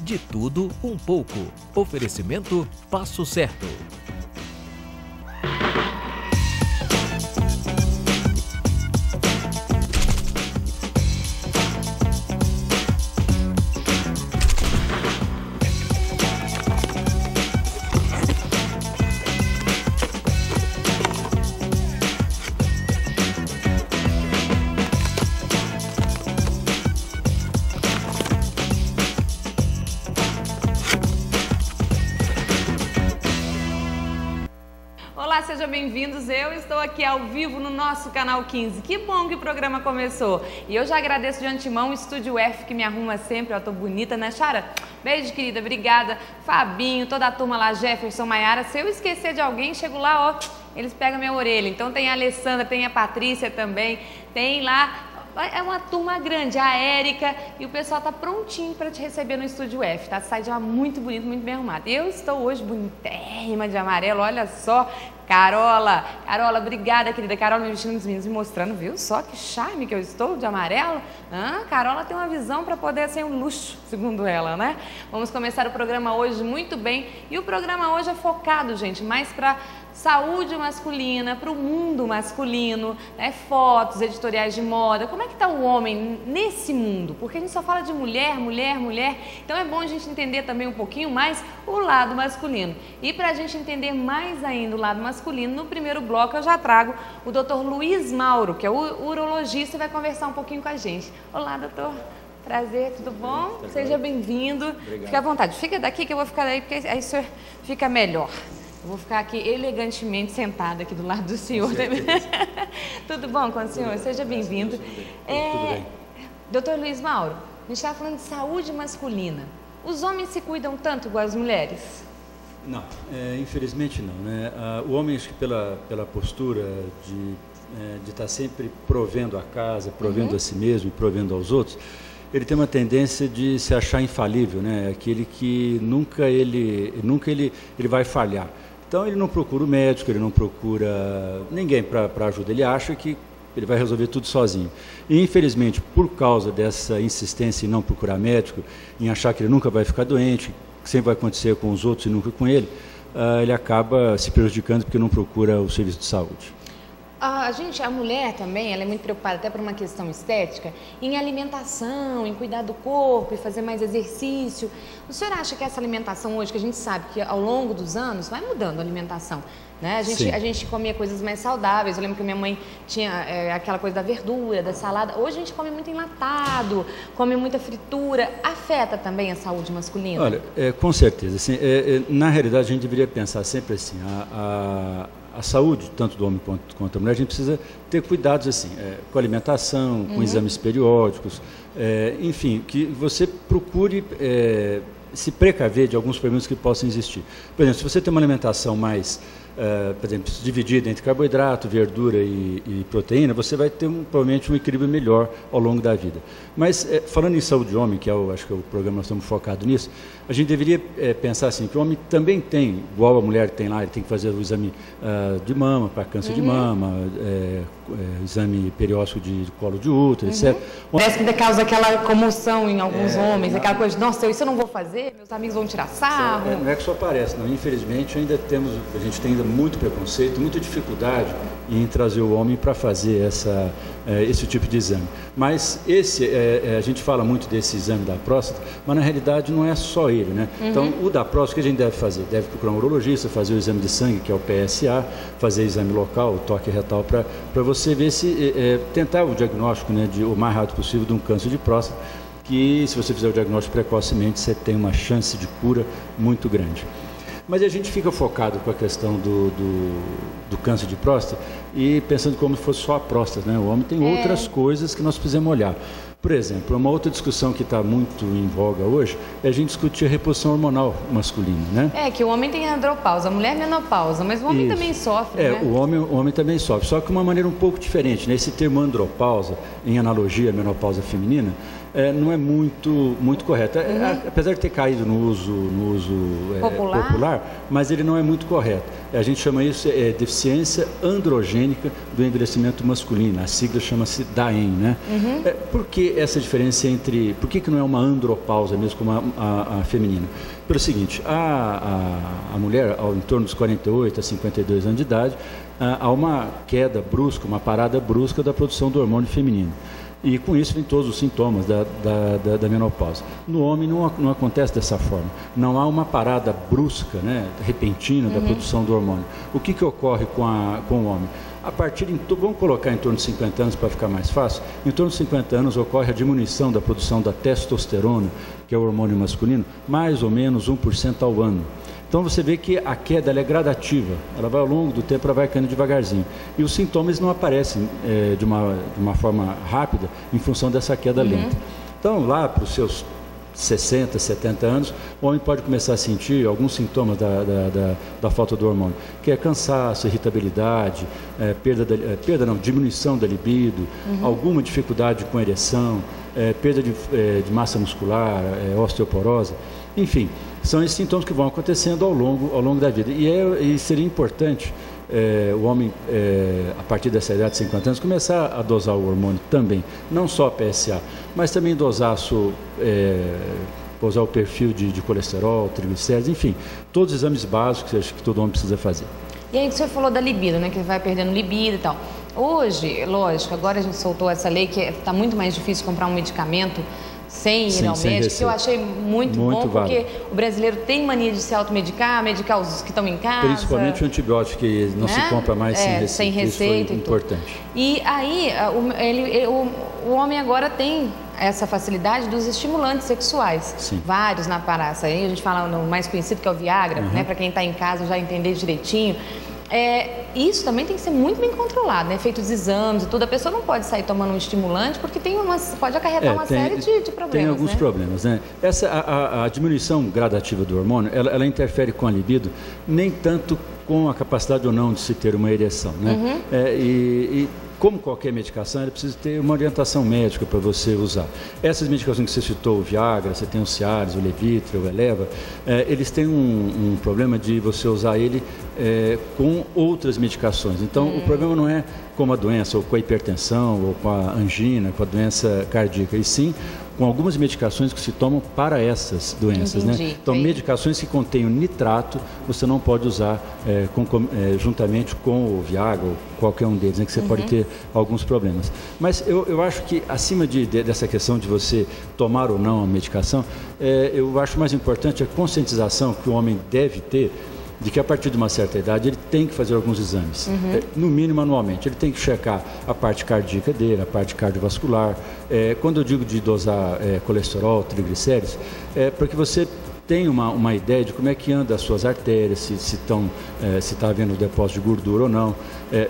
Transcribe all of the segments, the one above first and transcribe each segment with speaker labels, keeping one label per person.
Speaker 1: De tudo um pouco. Oferecimento Passo Certo.
Speaker 2: Sejam bem-vindos, eu estou aqui ao vivo no nosso Canal 15. Que bom que o programa começou. E eu já agradeço de antemão o Estúdio F que me arruma sempre, ó, tô bonita, né, Chara? Beijo, querida, obrigada. Fabinho, toda a turma lá, Jefferson, Maiara. Se eu esquecer de alguém, chego lá, ó, eles pegam minha orelha. Então tem a Alessandra, tem a Patrícia também, tem lá... É uma turma grande, a Érica, e o pessoal tá prontinho para te receber no Estúdio F, tá? Sai de lá muito bonito, muito bem arrumado. Eu estou hoje bonitérrima de amarelo, olha só. Carola, obrigada, querida. Carola me vestindo dos meninos, me mostrando, viu só que charme que eu estou de amarelo? Carola tem uma visão para poder ser um luxo, segundo ela, né? Vamos começar o programa hoje muito bem. E o programa hoje é focado, gente, mais para saúde masculina, para o mundo masculino, né? Fotos, editoriais de moda. Como é que está o homem nesse mundo? Porque a gente só fala de mulher, mulher, mulher. Então é bom a gente entender também um pouquinho mais o lado masculino. E para a gente entender mais ainda o lado masculino, no primeiro bloco eu já trago o Dr. Luiz Mauro, que é o urologista, e vai conversar um pouquinho com a gente. Olá, doutor. Prazer, tudo bom? Seja bem-vindo. Fique à vontade. Fica daqui que eu vou ficar daí, porque aí o senhor fica melhor. Eu vou ficar aqui elegantemente sentada aqui do lado do senhor. Tudo bom com o senhor? Seja bem-vindo.
Speaker 3: Tudo bem.
Speaker 2: Doutor Luiz Mauro, a gente estava falando de saúde masculina. Os homens se cuidam tanto igual as mulheres?
Speaker 3: Não, infelizmente não, né? O homem, acho que pela postura de estar sempre provendo a casa, provendo a si mesmo e provendo aos outros, ele tem uma tendência de se achar infalível, né? Aquele que nunca ele vai falhar. Então ele não procura o médico, ele não procura ninguém para ajudar, ele acha que ele vai resolver tudo sozinho. E infelizmente, por causa dessa insistência em não procurar médico, em achar que ele nunca vai ficar doente, que sempre vai acontecer com os outros e nunca com ele, ele acaba se prejudicando porque não procura o serviço de saúde.
Speaker 2: A mulher também, ela é muito preocupada até por uma questão estética, em alimentação, em cuidar do corpo e fazer mais exercício. O senhor acha que essa alimentação hoje, que a gente sabe que ao longo dos anos vai mudando a alimentação, né? A gente comia coisas mais saudáveis. Eu lembro que minha mãe tinha aquela coisa da verdura, da salada. Hoje a gente come muito enlatado, come muita fritura. Afeta também a saúde masculina?
Speaker 3: Olha, com certeza. Assim, na realidade, a gente deveria pensar sempre assim, a saúde, tanto do homem quanto da mulher, a gente precisa ter cuidados assim, com a alimentação, com exames periódicos, enfim, que você procure se precaver de alguns problemas que possam existir. Por exemplo, se você tem uma alimentação mais, por exemplo, dividida entre carboidrato, verdura e proteína, você vai ter provavelmente um equilíbrio melhor ao longo da vida. Mas, falando em saúde do homem, que acho que é o programa, nós estamos focados nisso, a gente deveria pensar assim, que o homem também tem, igual a mulher tem lá, ele tem que fazer o exame de mama, para câncer de mama, exame periódico de colo de útero, etc.
Speaker 2: Parece que causa aquela comoção em alguns homens, aquela coisa de, nossa, isso eu não vou fazer, meus amigos vão tirar sarro.
Speaker 3: Não é que só parece, não. Infelizmente, a gente tem ainda muito preconceito, muita dificuldade em trazer o homem para fazer esse tipo de exame. Mas a gente fala muito desse exame da próstata, mas na realidade não é só ele, né? Então, o da próstata, o que a gente deve fazer? Deve procurar um urologista, fazer o exame de sangue, que é o PSA, fazer exame local, o toque retal, para você ver se tentar o diagnóstico, né, o mais rápido possível de um câncer de próstata, que se você fizer o diagnóstico precocemente, você tem uma chance de cura muito grande. Mas a gente fica focado com a questão do câncer de próstata e pensando como se fosse só a próstata, né? O homem tem outras coisas que nós precisamos olhar. Por exemplo, uma outra discussão que está muito em voga hoje é a gente discutir a reposição hormonal masculina, né?
Speaker 2: Que o homem tem andropausa, a mulher menopausa, mas o homem também sofre, né?
Speaker 3: O homem também sofre, só que de uma maneira um pouco diferente, né? Esse termo andropausa, em analogia à menopausa feminina, não é muito correto. Apesar de ter caído no uso popular, mas ele não é muito correto. A gente chama isso deficiência androgênica do envelhecimento masculino. A sigla chama-se DAEM, né? Por que essa diferença por que não é uma andropausa mesmo como a feminina? Pelo seguinte, a mulher, em torno dos 48 a 52 anos de idade, há uma queda brusca, uma parada brusca da produção do hormônio feminino. E com isso vem todos os sintomas da menopausa. No homem não acontece dessa forma. Não há uma parada brusca, né, repentina da produção do hormônio. O que ocorre com o homem? Vamos colocar em torno de 50 anos para ficar mais fácil. Em torno de 50 anos ocorre a diminuição da produção da testosterona, que é o hormônio masculino, mais ou menos 1% ao ano. Então você vê que a queda é gradativa, ela vai ao longo do tempo, ela vai caindo devagarzinho. E os sintomas não aparecem de uma forma rápida em função dessa queda lenta. Então lá para os seus 60, 70 anos, o homem pode começar a sentir alguns sintomas da falta do hormônio, que é cansaço, irritabilidade, diminuição da libido, alguma dificuldade com ereção, perda de massa muscular, osteoporose, enfim, são esses sintomas que vão acontecendo ao longo da vida. E seria importante o homem, a partir dessa idade de 50 anos, começar a dosar o hormônio também, não só a PSA, mas também dosar o perfil de colesterol, triglicéridos, enfim, todos os exames básicos que acho que todo homem precisa fazer.
Speaker 2: E aí você falou da libido, né, que vai perdendo libido e tal. Hoje, lógico, agora a gente soltou essa lei que está muito mais difícil comprar um medicamento sem ir ao médico, que eu achei muito bom, porque o brasileiro tem mania de se automedicar, medicar os que estão em casa.
Speaker 3: Principalmente o antibiótico, que não se compra mais sem receita. Isso foi importante.
Speaker 2: E aí, o homem agora tem essa facilidade dos estimulantes sexuais.
Speaker 3: Sim.
Speaker 2: Vários na praça. Aí a gente fala no mais conhecido, que é o Viagra, né, para quem está em casa já entender direitinho. Isso também tem que ser muito bem controlado, né? Feito os exames e tudo. A pessoa não pode sair tomando um estimulante porque pode acarretar uma série de problemas.
Speaker 3: Tem alguns problemas, né? A diminuição gradativa do hormônio, ela interfere com a libido, nem tanto com a capacidade ou não de se ter uma ereção, né? Como qualquer medicação, ela precisa ter uma orientação médica para você usar. Essas medicações que você citou, o Viagra, você tem o Cialis, o Levitra, o Eleva, eles têm um problema de você usar ele com outras medicações. Então, o problema não é com a doença, ou com a hipertensão, ou com a angina, com a doença cardíaca, e sim com algumas medicações que se tomam para essas doenças.
Speaker 2: Entendi.
Speaker 3: Né? Então, medicações que contêm nitrato, você não pode usar juntamente com o Viagra ou qualquer um deles, né? Que você pode ter alguns problemas. Mas eu acho que, acima dessa questão de você tomar ou não a medicação, eu acho mais importante a conscientização que o homem deve ter de que a partir de uma certa idade ele tem que fazer alguns exames, no mínimo anualmente. Ele tem que checar a parte cardíaca dele, a parte cardiovascular. Quando eu digo de dosar colesterol, triglicéridos, para que você tenha uma ideia de como é que anda as suas artérias, se está havendo depósito de gordura ou não,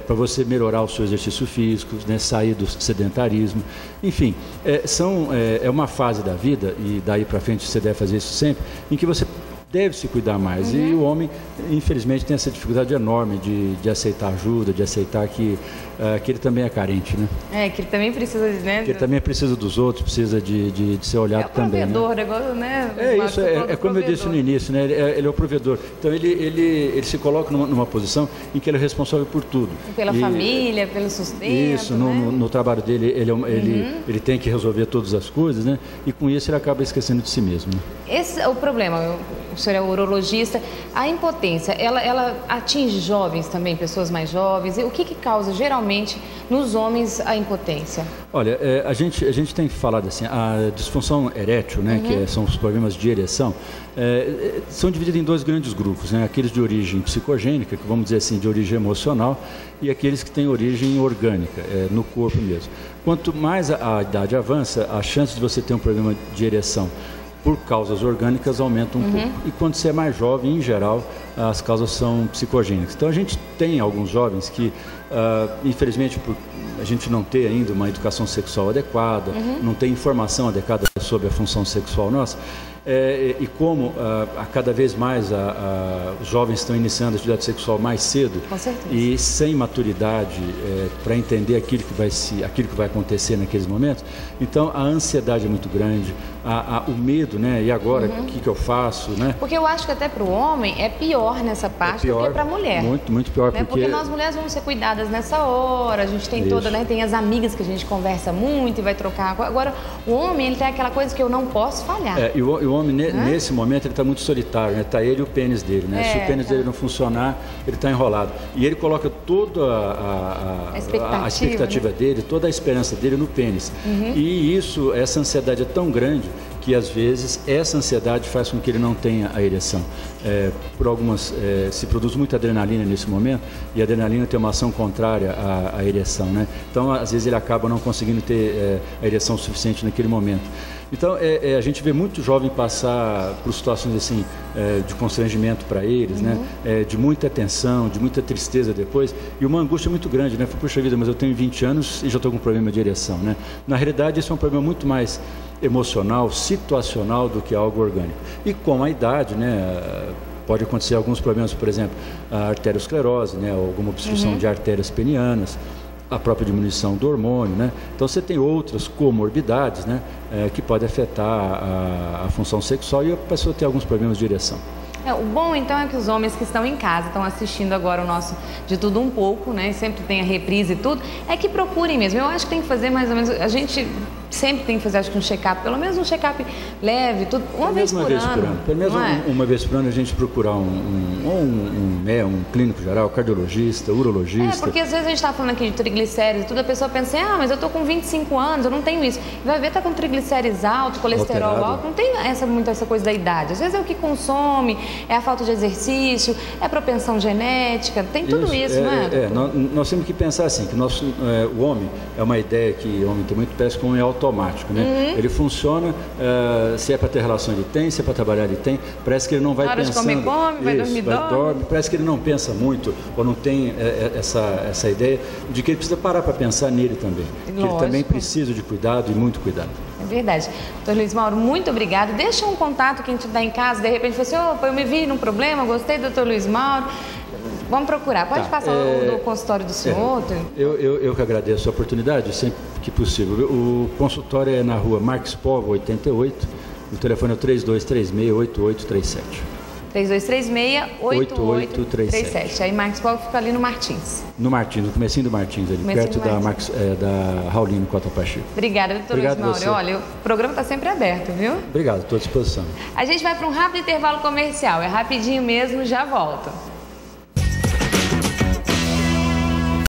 Speaker 3: para você melhorar o seu exercício físico, né, sair do sedentarismo. Enfim, é uma fase da vida, e daí para frente você deve fazer isso sempre, em que você deve se cuidar mais. E o homem, infelizmente, tem essa dificuldade enorme de aceitar ajuda, de aceitar que ele também é carente, né? Que
Speaker 2: ele também precisa, né?
Speaker 3: Que ele também precisa dos outros, precisa de ser olhado também. É o
Speaker 2: provedor, né?
Speaker 3: Isso, como eu disse no início, né? Ele é o provedor. Então, ele se coloca numa posição em que ele é responsável por tudo.
Speaker 2: Pela família, pelo sustento.
Speaker 3: Isso, no trabalho dele, ele tem que resolver todas as coisas, né? E com isso ele acaba esquecendo de si mesmo. Né?
Speaker 2: Esse é o problema. O senhor é urologista. A impotência, ela atinge jovens também, pessoas mais jovens? E o que causa geralmente nos homens a impotência?
Speaker 3: Olha, a gente tem falado assim, a disfunção erétil, né, que são os problemas de ereção, são divididos em dois grandes grupos, né? Aqueles de origem psicogênica, que vamos dizer assim, de origem emocional, e aqueles que têm origem orgânica, no corpo mesmo. Quanto mais a idade avança, a chance de você ter um problema de ereção por causas orgânicas aumenta um pouco. E quando você é mais jovem, em geral, as causas são psicogênicas. Então a gente tem alguns jovens que, infelizmente, por a gente não ter ainda uma educação sexual adequada, não ter informação adequada sobre a função sexual nossa, E como a cada vez mais os jovens estão iniciando a atividade sexual mais cedo e sem maturidade para entender aquilo que vai acontecer naqueles momentos, então a ansiedade é muito grande, o medo, né? E agora, o que eu faço, né?
Speaker 2: Porque eu acho que até para o homem é pior nessa parte do que para a mulher.
Speaker 3: Muito, muito pior.
Speaker 2: Né? Porque nós mulheres vamos ser cuidadas nessa hora, a gente tem toda, né? Tem as amigas que a gente conversa muito e vai trocar. Agora, o homem, ele tem aquela coisa que eu não posso falhar.
Speaker 3: E o homem, nesse momento, ele está muito solitário, né? Está ele e o pênis dele, né? Se o pênis dele não funcionar, ele está enrolado. E ele coloca toda a expectativa dele, toda a esperança dele no pênis. E essa ansiedade é tão grande que às vezes essa ansiedade faz com que ele não tenha a ereção. Se produz muita adrenalina nesse momento e a adrenalina tem uma ação contrária à ereção, né? Então, às vezes ele acaba não conseguindo ter a ereção suficiente naquele momento. Então, a gente vê muito jovem passar por situações assim, de constrangimento para eles, né? De muita tensão, de muita tristeza depois, e uma angústia muito grande, né? Puxa vida, mas eu tenho 20 anos e já estou com problema de ereção, né? Na realidade, isso é um problema muito mais emocional, situacional do que algo orgânico. E com a idade, né? Pode acontecer alguns problemas, por exemplo, a arteriosclerose, né? Alguma obstrução de artérias penianas, a própria diminuição do hormônio, né? Então você tem outras comorbidades, né? Que podem afetar a função sexual e a pessoa ter alguns problemas de ereção.
Speaker 2: O bom, então, é que os homens que estão em casa, estão assistindo agora o nosso De Tudo Um Pouco, né? Sempre tem a reprise e tudo, é que procurem mesmo. Eu acho que tem que fazer mais ou menos, a gente sempre tem que fazer, acho que um check-up, pelo menos um check-up leve, tudo, uma vez por ano.
Speaker 3: Pelo menos uma vez por ano a gente procurar um clínico geral, cardiologista, urologista.
Speaker 2: Porque às vezes a gente está falando aqui de triglicéridos e tudo, a pessoa pensa assim, mas eu tô com 25 anos, eu não tenho isso. Vai ver, tá com triglicéridos alto, colesterol alto, não tem muito essa coisa da idade. Às vezes é o que consome, é a falta de exercício, é a propensão genética, tem tudo isso, não é?
Speaker 3: Nós temos que pensar assim, que o homem, é uma ideia que o homem tem muito, parece que o homem é automático, né? Ele funciona, se é para ter relação ele tem, se é para trabalhar ele tem, parece que ele não vai pensando...
Speaker 2: Na hora de comer, come, vai dormir, dorme.
Speaker 3: Parece que ele não pensa muito, ou não tem essa ideia de que ele precisa parar para pensar nele também. Que ele também precisa de cuidado e muito cuidado.
Speaker 2: É verdade. Doutor Luiz Mauro, muito obrigado. Deixa um contato quem estiver em casa, de repente, fala assim, eu me vi num problema, gostei do doutor Luiz Mauro. Vamos procurar. Pode passar o consultório do senhor?
Speaker 3: Eu que agradeço a oportunidade, sempre que possível. O consultório é na rua Marques Povo, 88. O telefone é 3236-8837.
Speaker 2: 3236-8837. Aí Marques Povo fica ali no Martins.
Speaker 3: No comecinho do Martins, ali, perto da Raulino Cota Pacheco.
Speaker 2: Obrigada, doutor Luiz Mauro. Olha, o programa está sempre aberto, viu?
Speaker 3: Obrigado, estou à disposição.
Speaker 2: A gente vai para um rápido intervalo comercial. É rapidinho mesmo, já volto.